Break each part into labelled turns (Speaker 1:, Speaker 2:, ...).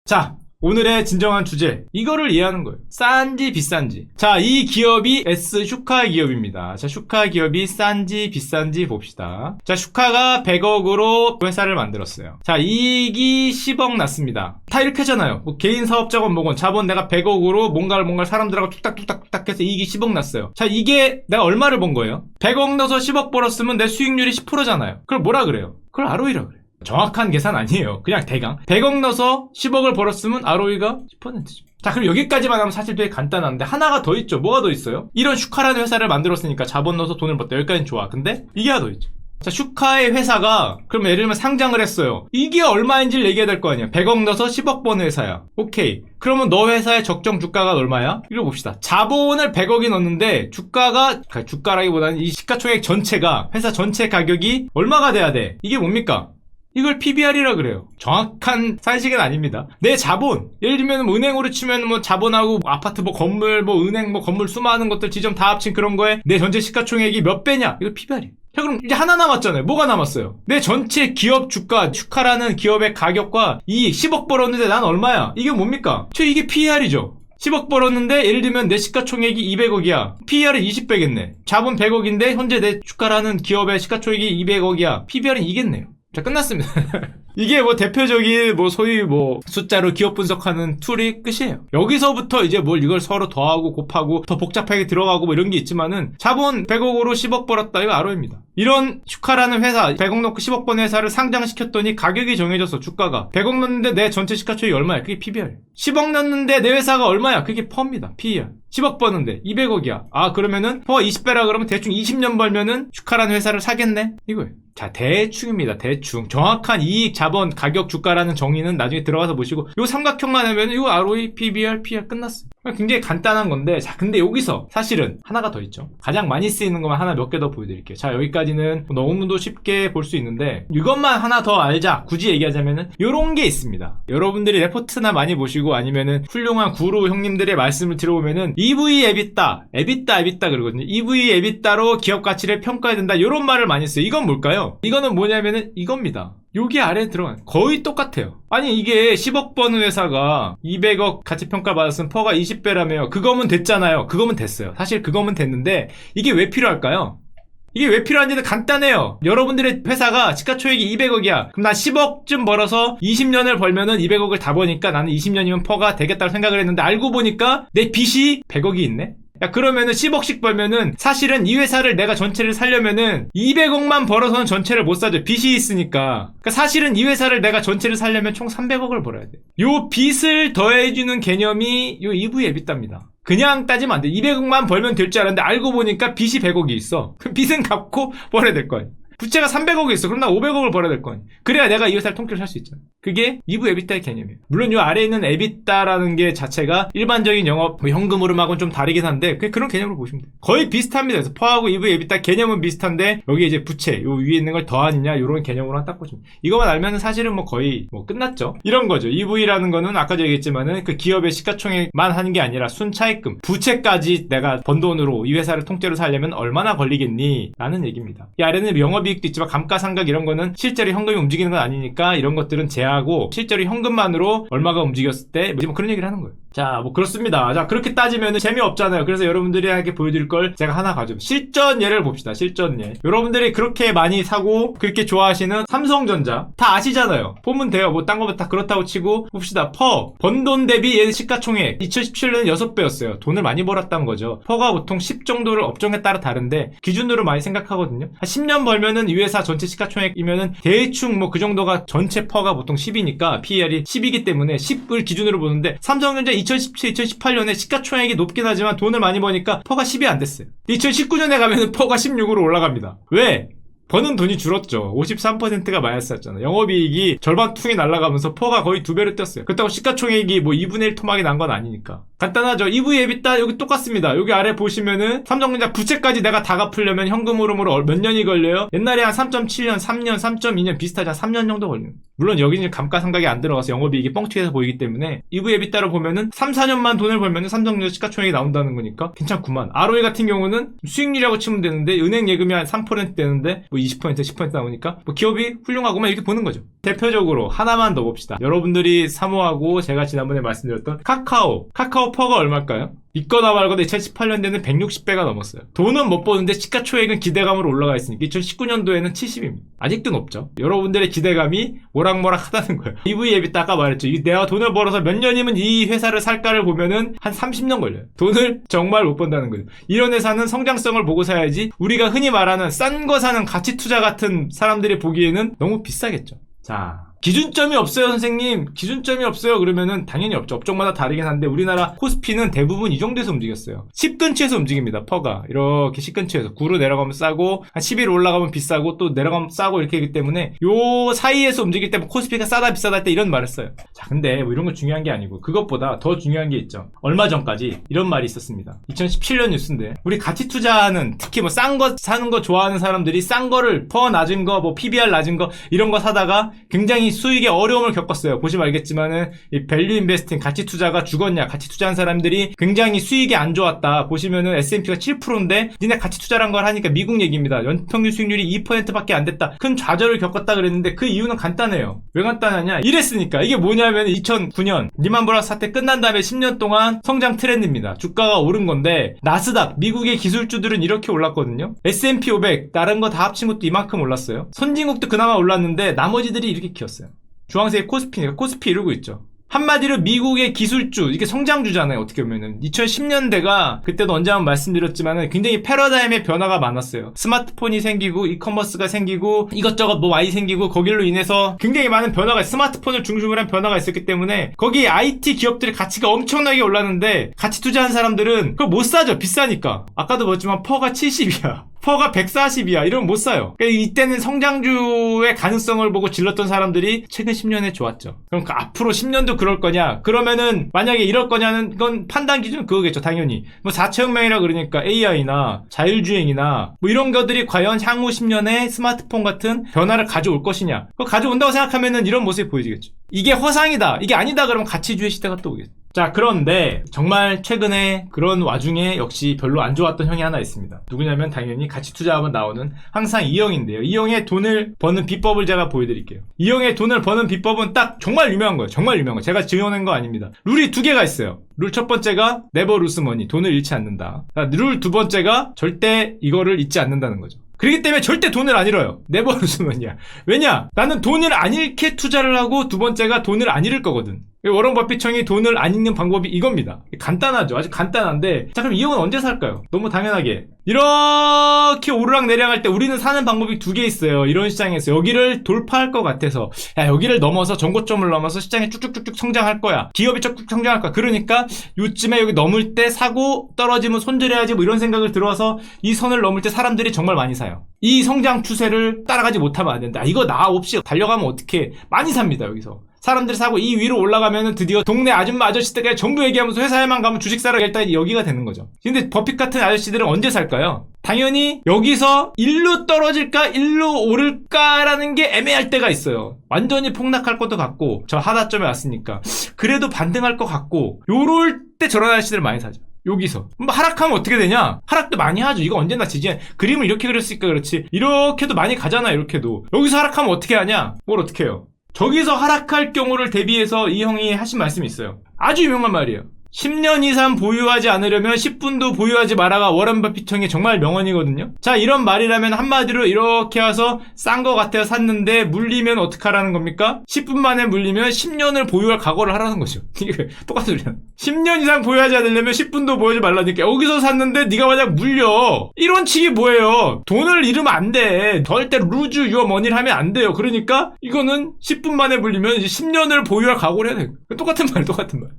Speaker 1: 자, 오늘의 진정한 주제, 이거를 이해하는 거예요. 싼지 비싼지. 자, 이 기업이 슈카 기업입니다. 자, 슈카 기업이 싼지 비싼지 봅시다. 자, 슈카가 100억으로 회사를 만들었어요. 자, 이익이 10억 났습니다. 다 이렇게 하잖아요. 뭐 개인 사업자건 뭐건 자본 내가 100억으로 뭔가를 사람들하고 툭딱툭딱 해서 이익이 10억 났어요. 자, 이게 내가 얼마를 번 거예요? 100억 넣어서 10억 벌었으면 내 수익률이 10%잖아요. 그걸 뭐라 그래요? 그걸 ROE라 그래요. 정확한 계산 아니에요. 그냥 대강 100억 넣어서 10억을 벌었으면 ROE가 10%죠. 자, 그럼 여기까지만 하면 사실 되게 간단한데 하나가 더 있죠. 뭐가 더 있어요? 이런 슈카라는 회사를 만들었으니까 자본 넣어서 돈을 벌었다. 여기까지는 좋아. 근데 이게 하나 더 있죠. 자, 슈카의 회사가 그럼 예를 들면 상장을 했어요. 이게 얼마인지를 얘기해야 될 거 아니야. 100억 넣어서 10억 버는 회사야. 오케이. 그러면 너 회사의 적정 주가가 얼마야? 이거 봅시다. 자본을 100억이 넣었는데 주가라기보다는 이 시가총액 전체가 회사 전체 가격이 얼마가 돼야 돼? 이게 뭡니까? 이걸 PBR이라 그래요. 정확한 산식은 아닙니다. 내 자본, 예를 들면 뭐 은행으로 치면 뭐 자본하고 뭐 아파트 뭐 건물 뭐 은행 뭐 건물 수많은 것들 지점 다 합친 그런 거에 내 전체 시가총액이 몇 배냐? 이거 PBR이에요. 자, 그럼 이제 하나 남았잖아요. 뭐가 남았어요? 내 전체 기업 주가, 슈카라는 기업의 가격과 이익 10억 벌었는데 난 얼마야? 이게 뭡니까? 이게 PER이죠. 10억 벌었는데 예를 들면 내 시가총액이 200억이야. PER은 20배겠네. 자본 100억인데 현재 내 슈카라는 기업의 시가총액이 200억이야. PBR은 이겠네요. 자, 끝났습니다. 이게 뭐 대표적인 뭐 소위 뭐 숫자로 기업 분석하는 툴이 끝이에요. 여기서부터 이제 뭘 이걸 서로 더하고 곱하고 더 복잡하게 들어가고 뭐 이런 게 있지만은 자본 100억으로 10억 벌었다. 이거 ROE입니다. 이런 슈카라는 회사 100억 넣고 10억 번 회사를 상장시켰더니 가격이 정해져서 주가가 100억 넣는데 내 전체 시가총액이 얼마야? 그게 PBR이에요. 10억 넣는데 내 회사가 얼마야? 그게 퍼입니다. PER. 10억 버는데 200억이야. 아, 그러면은 퍼가 20배라 그러면 대충 20년 벌면은 슈카라는 회사를 사겠네? 이거예요. 자, 대충입니다. 대충. 정확한 이익, 자본, 가격, 주가라는 정의는 나중에 들어가서 보시고 요 삼각형만 하면 이거 ROE, PBR, PR 끝났어요. 굉장히 간단한 건데, 자, 근데 여기서 사실은 하나가 더 있죠. 가장 많이 쓰이는 것만 하나 몇 개 더 보여드릴게요. 자, 여기까지는 너무도 쉽게 볼 수 있는데 이것만 하나 더 알자. 굳이 얘기하자면은 요런 게 있습니다. 여러분들이 레포트나 많이 보시고 아니면은 훌륭한 구루 형님들의 말씀을 들어보면은 EV EBITDA 그러거든요. EV EBITDA로 기업 가치를 평가해야 된다. 요런 말을 많이 써요. 이건 뭘까요? 이거는 뭐냐면은 이겁니다. 여기 아래에 들어가는 거의 똑같아요. 아니, 이게 10억 버는 회사가 200억 가치평가 받았으면 퍼가 20배라며요. 그거면 됐잖아요. 그거면 됐어요. 사실 그거면 됐는데 이게 왜 필요할까요? 이게 왜 필요한지는 간단해요. 여러분들의 회사가 시가총액이 200억이야. 그럼 나 10억쯤 벌어서 20년을 벌면은 200억을 다 버니까 나는 20년이면 퍼가 되겠다고 생각을 했는데 알고 보니까 내 빚이 100억이 있네? 야, 그러면은 10억씩 벌면은 사실은 이 회사를 내가 전체를 살려면은 200억만 벌어서는 전체를 못 사죠. 빚이 있으니까. 그러니까 사실은 이 회사를 내가 전체를 살려면 총 300억을 벌어야 돼. 요 빚을 더해주는 개념이 요 EV EBITDA입니다. 그냥 따지면 안 돼. 200억만 벌면 될 줄 알았는데 알고 보니까 빚이 100억이 있어. 그럼 빚은 갚고 벌어야 될 거야. 부채가 300억이 있어. 그럼 나 500억을 벌어야 될 거 아니야. 그래야 내가 이 회사를 통째로 살 수 있잖아. 그게 EV EBITDA의 개념이에요. 물론 이 아래에 있는 EBITDA라는 게 자체가 일반적인 영업 현금 흐름하고는 좀 다르긴 한데 그런 개념으로 보시면 돼요. 거의 비슷합니다. 그래서 퍼하고 EV EBITDA 개념은 비슷한데 여기 이제 부채 요 위에 있는 걸 더하느냐 이런 개념으로 딱 보시면 돼요. 이거만 알면은 사실은 뭐 거의 뭐 끝났죠. 이런 거죠. EV라는 거는 아까도 얘기했지만은 그 기업의 시가총액만 하는 게 아니라 순차입금, 부채까지 내가 번 돈으로 이 회사를 통째로 살려면 얼마나 걸리겠니? 라는 얘기입니다. 이 아래는 영업이익도 있지만 감가상각 이런 거는 실제로 현금이 움직이는 건 아니니까 이런 것들은 제하고 실제로 현금만으로 얼마가 움직였을 때 뭐 그런 얘기를 하는 거예요. 자, 뭐 그렇습니다. 자, 그렇게 따지면 재미없잖아요. 그래서 여러분들에게 보여드릴 걸 제가 하나 가져. 실전 예를 봅시다. 실전 예. 여러분들이 그렇게 많이 사고 그렇게 좋아하시는 삼성전자 다 아시잖아요. 보면 돼요. 뭐 딴 거 다 그렇다고 치고 봅시다. 번 돈 대비 얘 시가총액 2017년에 6배였어요. 돈을 많이 벌었다는 거죠. 퍼가 보통 10 정도를 업종에 따라 다른데 기준으로 많이 생각하거든요. 한 10년 벌면은 이 회사 전체 시가총액이면은 대충 뭐 그 정도가 전체 퍼가 보통 10이니까 PER이 10이기 때문에 10을 기준으로 보는데 삼성전자 2017, 2018년에 시가총액이 높긴 하지만 돈을 많이 버니까 퍼가 10이 안 됐어요. 2019년에 가면은 퍼가 16으로 올라갑니다. 왜? 버는 돈이 줄었죠. 53%가 마이너스였잖아. 영업이익이 절반퉁이 날아가면서 퍼가 거의 2배로 뛰었어요. 그렇다고 시가총액이 뭐 2분의 1 토막이 난 건 아니니까. 간단하죠. EV EBITDA 여기 똑같습니다. 여기 아래 보시면은 삼성전자 부채까지 내가 다 갚으려면 현금 흐름으로 몇 년이 걸려요? 옛날에 한 3.7년, 3년, 3.2년 비슷하잖아. 3년 정도 걸리는. 물론 여기는 감가상각이 안 들어가서 영업이익이 뻥튀기해서 보이기 때문에 EV EBITDA로 보면은 3, 4년만 돈을 벌면은 삼성전자 시가총액이 나온다는 거니까 괜찮구만. ROE 같은 경우는 수익률이라고 치면 되는데 은행 예금이 한 3% 되는데 뭐 20% 10% 나오니까 뭐 기업이 훌륭하고만 이렇게 보는 거죠. 대표적으로 하나만 더 봅시다. 여러분들이 사모하고 제가 지난번에 말씀드렸던 카카오 퍼가 얼마일까요? 있거나 말거나 2018년도에는 160배가 넘었어요. 돈은 못 버는데 시가총액은 기대감으로 올라가 있으니까 2019년도에는 70입니다. 아직도 높죠. 여러분들의 기대감이 모락모락하다는 거예요. EV 앱이 아까 말했죠. 내가 돈을 벌어서 몇 년이면 이 회사를 살까를 보면은 한 30년 걸려요. 돈을 정말 못 번다는 거죠. 이런 회사는 성장성을 보고 사야지 우리가 흔히 말하는 싼 거 사는 가치 투자 같은 사람들이 보기에는 너무 비싸겠죠. 자, 기준점이 없어요, 선생님. 기준점이 없어요. 그러면은 당연히 없죠. 업종마다 다르긴 한데 우리나라 코스피는 대부분 이 정도에서 움직였어요. 10 근처에서 움직입니다. 퍼가 이렇게 10 근처에서 9로 내려가면 싸고 한 11 올라가면 비싸고 또 내려가면 싸고 이렇게 하기 때문에 요 사이에서 움직일 때 코스피가 싸다 비싸다 할 때 이런 말을 써요. 자, 근데 뭐 이런 건 중요한 게 아니고 그것보다 더 중요한 게 있죠. 얼마 전까지 이런 말이 있었습니다. 2017년 뉴스인데 우리 가치 투자하는 특히 뭐 싼 거 사는 거 좋아하는 사람들이 싼 거를 퍼 낮은 거 뭐 PBR 낮은 거 이런 거 사다가 굉장히 수익에 어려움을 겪었어요. 보시면 알겠지만은 이 밸류 인베스팅 가치 투자가 죽었냐, 가치 투자한 사람들이 굉장히 수익이 안 좋았다. 보시면은 S&P가 7%인데 니네 가치 투자란 걸 하니까 미국 얘기입니다. 연평균 수익률이 2%밖에 안 됐다. 큰 좌절을 겪었다 그랬는데 그 이유는 간단해요. 왜 간단하냐? 이랬으니까. 이게 뭐냐면 2009년 리만 브라더스 사태 끝난 다음에 10년 동안 성장 트렌드입니다. 주가가 오른 건데 나스닥 미국의 기술주들은 이렇게 올랐거든요. S&P 500 다른 거 다 합친 것도 이만큼 올랐어요. 선진국도 그나마 올랐는데 나머지들이 이렇게 키웠어요. 주황색 코스피니까 코스피 이루고 있죠. 한마디로 미국의 기술주, 이게 성장주잖아요. 어떻게 보면은 2010년대가 그때도 언제 한번 말씀드렸지만은 굉장히 패러다임의 변화가 많았어요. 스마트폰이 생기고 이커머스가 생기고 이것저것 뭐 많이 생기고 거길로 인해서 굉장히 많은 변화가 스마트폰을 중심으로 한 변화가 있었기 때문에 거기 IT 기업들의 가치가 엄청나게 올랐는데 같이 투자한 사람들은 그걸 못 사죠. 비싸니까. 아까도 봤지만 퍼가 70이야. 퍼가 140이야. 이러면 못 사요. 그러니까 이때는 성장주의 가능성을 보고 질렀던 사람들이 최근 10년에 좋았죠. 그럼 그 앞으로 10년도 그럴 거냐? 그러면은 만약에 이럴 거냐는 건 판단 기준은 그거겠죠. 당연히. 뭐 4차혁명이라 그러니까 AI나 자율주행이나 뭐 이런 것들이 과연 향후 10년에 스마트폰 같은 변화를 가져올 것이냐? 그거 가져온다고 생각하면은 이런 모습이 보여지겠죠. 이게 허상이다. 이게 아니다. 그러면 가치주의 시대가 또 오겠죠. 자, 그런데 정말 최근에 그런 와중에 역시 별로 안 좋았던 형이 하나 있습니다. 누구냐면 당연히 가치 투자하면 나오는 항상 이 형인데요. 이 형의 돈을 버는 비법을 제가 보여드릴게요. 이 형의 돈을 버는 비법은 딱 정말 유명한 거예요. 정말 유명한 거. 제가 지어낸 거 아닙니다. 룰이 두 개가 있어요. 룰 첫 번째가 never lose money. 돈을 잃지 않는다. 룰 두 번째가 절대 이거를 잊지 않는다는 거죠. 그렇기 때문에 절대 돈을 안 잃어요. never lose money야. 왜냐? 나는 돈을 안 잃게 투자를 하고 두 번째가 돈을 안 잃을 거거든. 워런 버핏 형이 돈을 안 잃는 방법이 이겁니다. 간단하죠. 아주 간단한데 자, 그럼 이 형은 언제 살까요? 너무 당연하게 이렇게 오르락내리락 할 때 우리는 사는 방법이 두 개 있어요. 이런 시장에서 여기를 돌파할 것 같아서 야, 여기를 넘어서 전고점을 넘어서 시장이 쭉쭉쭉쭉 성장할 거야. 기업이 쭉쭉 성장할 거야. 그러니까 요쯤에 여기 넘을 때 사고 떨어지면 손절해야지 뭐 이런 생각을 들어서 이 선을 넘을 때 사람들이 정말 많이 사요. 이 성장 추세를 따라가지 못하면 안 된다. 이거 나 없이 달려가면 어떻게 많이 삽니다. 여기서 사람들이 사고 이 위로 올라가면은 드디어 동네 아줌마 아저씨들까지 전부 얘기하면서 회사에만 가면 주식 사러 일단 여기가 되는 거죠. 근데 버핏 같은 아저씨들은 언제 살까요? 당연히 여기서 일로 떨어질까 일로 오를까라는 게 애매할 때가 있어요. 완전히 폭락할 것도 같고 저 하단점에 왔으니까 그래도 반등할 것 같고 요럴 때 저런 아저씨들 많이 사죠. 여기서 하락하면 어떻게 되냐? 하락도 많이 하죠. 이거 언제나 지지. 그림을 이렇게 그렸으니까 그렇지 이렇게도 많이 가잖아. 이렇게도 여기서 하락하면 어떻게 하냐? 뭘 어떻게 해요? 저기서 하락할 경우를 대비해서 이 형이 하신 말씀이 있어요. 아주 유명한 말이에요. 10년 이상 보유하지 않으려면 10분도 보유하지 마라가 워런 버핏 형의 정말 명언이거든요. 자, 이런 말이라면 한마디로 이렇게 와서 싼 거 같아서 샀는데 물리면 어떡하라는 겁니까? 10분 만에 물리면 10년을 보유할 각오를 하라는 거죠. 이게 똑같은 소리야. 10년 이상 보유하지 않으려면 10분도 보유하지 말라니까. 여기서 샀는데 네가 만약 물려. 이런 칙이 뭐예요? 돈을 잃으면 안 돼. 절대 lose your money를 하면 안 돼요. 그러니까 이거는 10분 만에 물리면 이제 10년을 보유할 각오를 해야 돼. 똑같은 말.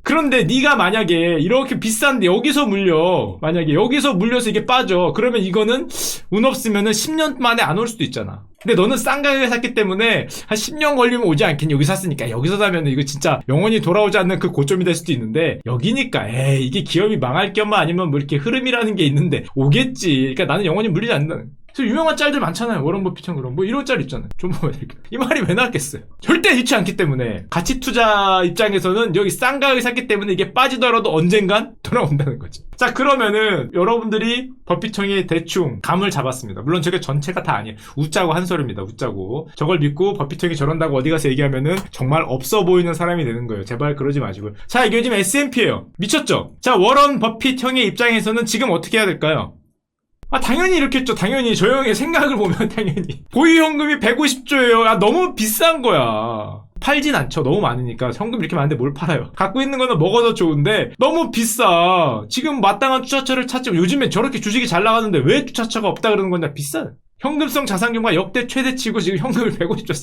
Speaker 1: 그런데 네가 만약에 이렇게 비싼데 여기서 물려. 만약에 여기서 물려서 이게 빠져. 그러면 이거는 운 없으면은 10년 만에 안 올 수도 있잖아. 근데 너는 싼 가격에 샀기 때문에 한 10년 걸리면 오지 않겠니? 여기 샀으니까. 여기서 사면 이거 진짜 영원히 돌아오지 않는 그 고점이 될 수도 있는데 여기니까 이게 기업이 망할 겸만 아니면 뭐 이렇게 흐름이라는 게 있는데 오겠지. 그러니까 나는 영원히 물리지 않는다는. 그래서 유명한 짤들 많잖아요. 워런 버핏형 그런 뭐 이런 짤 있잖아요. 좀 보면 이렇게. 이 말이 왜 나왔겠어요? 절대 좋지 않기 때문에 가치 투자 입장에서는 여기 싼 가격에 샀기 때문에 이게 빠지더라도 언젠간 돌아온다는 거죠. 자, 그러면은 여러분들이 버핏형이 대충 감을 잡았습니다. 물론 저게 전체가 다 아니에요. 웃자고 한 소리입니다. 웃자고. 저걸 믿고 버핏형이 저런다고 어디 가서 얘기하면은 정말 없어 보이는 사람이 되는 거예요. 제발 그러지 마시고요. 자, 이게 지금 S&P예요. 미쳤죠? 자, 워런 버핏형의 입장에서는 지금 어떻게 해야 될까요? 당연히 이렇게 했죠. 당연히 저 형의 생각을 보면 당연히 보유현금이 150조예요. 너무 비싼 거야. 팔진 않죠. 너무 많으니까. 현금 이렇게 많은데 뭘 팔아요. 갖고 있는 거는 먹어도 좋은데 너무 비싸. 지금 마땅한 투자처를 찾지. 요즘에 저렇게 주식이 잘 나가는데 왜 투자처가 없다 그러는 거냐. 비싸. 현금성 자산규모가 역대 최대치고 지금 현금을 150조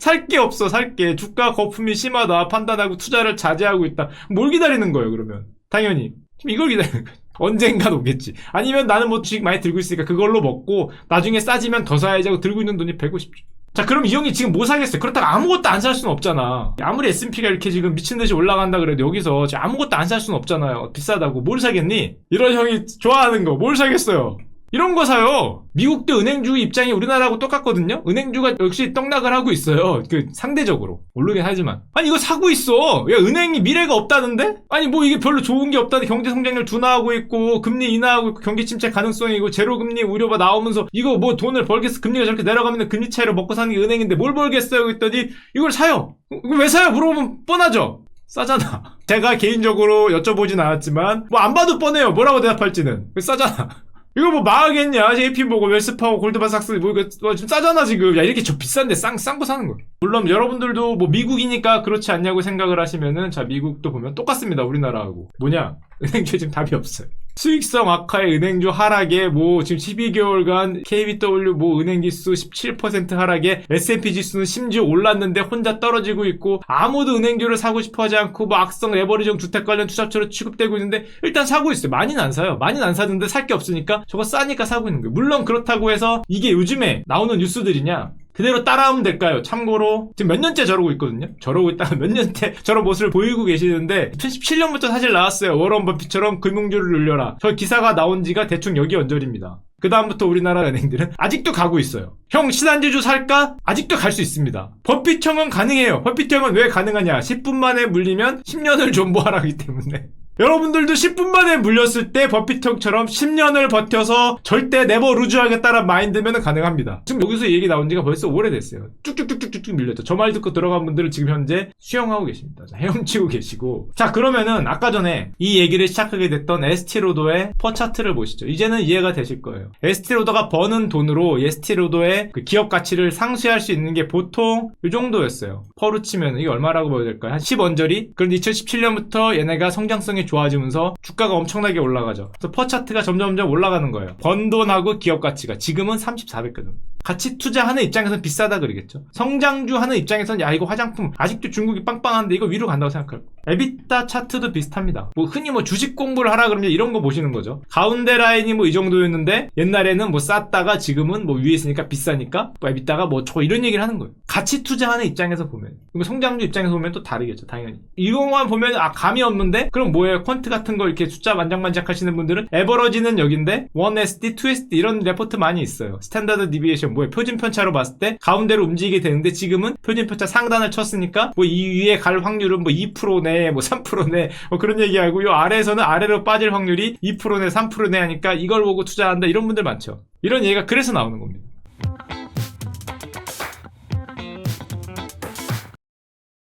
Speaker 1: 살 게 없어. 살 게. 주가 거품이 심하다. 판단하고 투자를 자제하고 있다. 뭘 기다리는 거예요 그러면. 당연히. 지금 이걸 기다리는 거예요. 언젠간 오겠지. 아니면 나는 뭐 주식 많이 들고 있으니까 그걸로 먹고 나중에 싸지면 더 사야지 하고 들고 있는 돈이 150조. 자, 그럼 이 형이 지금 뭐 사겠어요? 그렇다고 아무것도 안 살 수는 없잖아. 아무리 S&P가 이렇게 지금 미친듯이 올라간다 그래도 여기서 아무것도 안 살 수는 없잖아요. 비싸다고. 뭘 사겠니? 이런 형이 좋아하는 거. 뭘 사겠어요? 이런 거 사요. 미국도 은행주 입장이 우리나라하고 똑같거든요. 은행주가 역시 떡락을 하고 있어요. 상대적으로 모르긴 하지만 이거 사고 있어. 야, 은행이 미래가 없다는데? 뭐 이게 별로 좋은 게 없다는데 경제 성장률 둔화하고 있고 금리 인하하고 있고 경기 침체 가능성이고 제로 금리 우려가 나오면서 이거 뭐 돈을 벌겠어. 금리가 저렇게 내려가면 금리 차이로 먹고 사는 게 은행인데 뭘 벌겠어요 했더니 이걸 사요. 이거 왜 사요? 물어보면 뻔하죠. 싸잖아. 제가 개인적으로 여쭤보진 않았지만 뭐 안 봐도 뻔해요. 뭐라고 대답할지는. 싸잖아. 이거 뭐 망하겠냐? JP 보고 웰스파고 골드만삭스 뭐 이거 좀 싸잖아 지금. 야, 이렇게 저 비싼데 싼 거 사는 거. 물론 여러분들도 뭐 미국이니까 그렇지 않냐고 생각을 하시면은 자, 미국도 보면 똑같습니다. 우리나라하고. 뭐냐? 은행주에 지금 답이 없어요. 수익성 악화의 은행주 하락에 뭐 지금 12개월간 KBW 뭐 은행지수 17% 하락에 S&P 지수는 심지어 올랐는데 혼자 떨어지고 있고 아무도 은행주를 사고 싶어 하지 않고 뭐 악성 레버리지형 주택 관련 투자처로 취급되고 있는데 일단 사고 있어요. 많이는 안 사요. 많이는 안 사는데 살 게 없으니까 저거 싸니까 사고 있는 거예요. 물론 그렇다고 해서 이게 요즘에 나오는 뉴스들이냐? 그대로 따라하면 될까요? 참고로 지금 몇 년째 저러고 있거든요. 저러고 있다가 몇 년째 저런 모습을 보이고 계시는데 2017년부터 사실 나왔어요. 워런 버핏처럼 금융주를 늘려라. 저 기사가 나온 지가 대충 여기 언저리입니다. 그 다음부터 우리나라 은행들은 아직도 가고 있어요. 형 신한지주 살까? 아직도 갈 수 있습니다. 버핏형은 가능해요. 버핏형은 왜 가능하냐? 10분 만에 물리면 10년을 존버하라기 때문에. 여러분들도 10분 만에 물렸을 때 버핏형처럼 10년을 버텨서 절대 네버 루즈 하겠다는 마인드면 가능합니다. 지금 여기서 얘기 나온 지가 벌써 오래됐어요. 쭉쭉쭉쭉쭉 밀렸죠. 저 말 듣고 들어간 분들은 지금 현재 수영하고 계십니다. 자, 헤엄치고 계시고. 자, 그러면은 아까 전에 이 얘기를 시작하게 됐던 에스티로더의 퍼차트를 보시죠. 이제는 이해가 되실 거예요. 에스티로더가 버는 돈으로 에스티로더의 그 기업 가치를 상쇄할 수 있는 게 보통 이 정도였어요. 퍼로 치면 이게 얼마라고 봐야 될까요? 한 10언저리? 그런데 2017년부터 얘네가 성장성이 좋아지면서 주가가 엄청나게 올라가죠. 그래서 퍼차트가 점점점 올라가는 거예요. 번 돈하고 기업 가치가 지금은 34배거든. 같이 투자하는 입장에서는 비싸다 그러겠죠. 성장주 하는 입장에서는 야, 이거 화장품 아직도 중국이 빵빵한데 이거 위로 간다고 생각할 거예요. 에비타 차트도 비슷합니다. 뭐 흔히 뭐 주식 공부를 하라 그러면 이런 거 보시는 거죠. 가운데 라인이 뭐 이 정도였는데 옛날에는 뭐 쌌다가 지금은 뭐 위에 있으니까 비싸니까 뭐 에비타가 뭐 저 이런 얘기를 하는 거예요. 같이 투자하는 입장에서 보면. 성장주 입장에서 보면 또 다르겠죠. 당연히. 이거만 보면 감이 없는데 그럼 뭐예요? 퀀트 같은 거 이렇게 숫자 만장만장 하시는 분들은 에버러지는 여긴데 1SD, 2SD 이런 레포트 많이 있어요. 스탠다드 디비에이션 뭐예요? 표준 편차로 봤을 때 가운데로 움직이게 되는데 지금은 표준 편차 상단을 쳤으니까 뭐 이 위에 갈 확률은 뭐 2%네, 뭐 3%네, 뭐 그런 얘기하고 요 아래에서는 아래로 빠질 확률이 2%네, 3%네 하니까 이걸 보고 투자한다 이런 분들 많죠. 이런 얘기가 그래서 나오는 겁니다.